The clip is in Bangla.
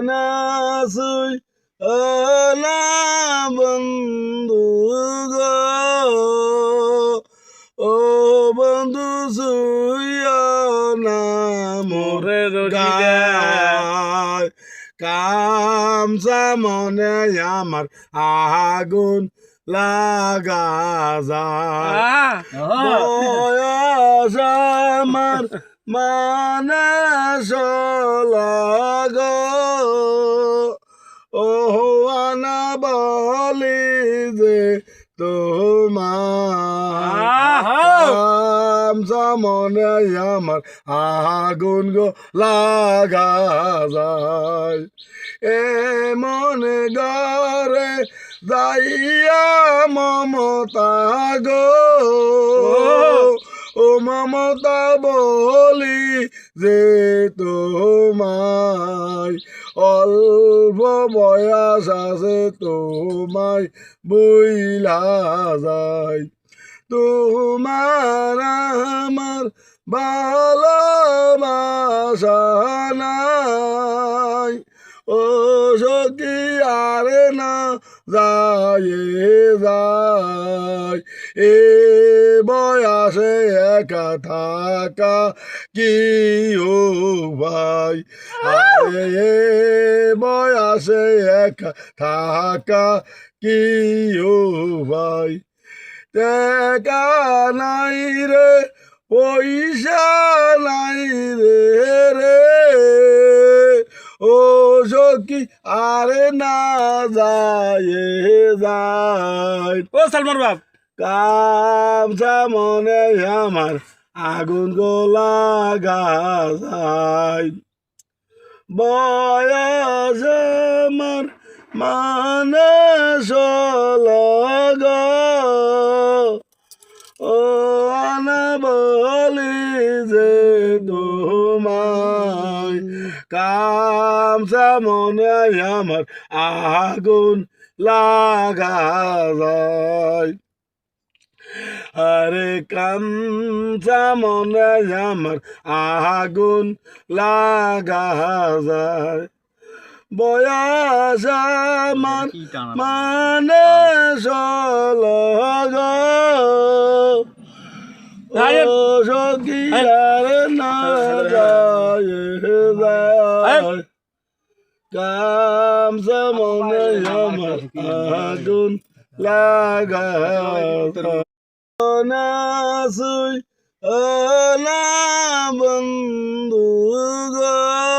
না সুই না বন্ধু গো ও বন্ধু সুইয়া না মোরে গায় কামসা মনে আমার আগুন লাগা যায় বয়স আমার মানে লাগ ও আনা বলি যে তোমার মনে আমার আগুন গো লাগা যায় এ মনে গরে যাইয়া মমতা গো ও মমতা বলি যে তোমায় অল্প বয়স আছে তোমায় বইলা যায় তোমার আমার ভালোবাসা নাই ও সখী আরে না যায় যায় এ বয়সে একা থাকা কি ও ভাই আরে এ বয়সে একা থাকা কি ও ভাই টাকা নাই রে পয়সা নাই রে ও সখী আরে না যায় যায় ও সালমান বাপ কামসা মনে আমার আগুন গো লাগা যায় বয়স আমার মানে লগ ও আনা বলি যে তোমায় কামসা মনে আমার আগুন লাগা যায় আরে কামসা মনে আমার আগুন লাগা যায় বয়স আমার মানে লগ সখী আর না যায় কামসা মনে আমার আগুন লাগা না সুই না বন্ধু গো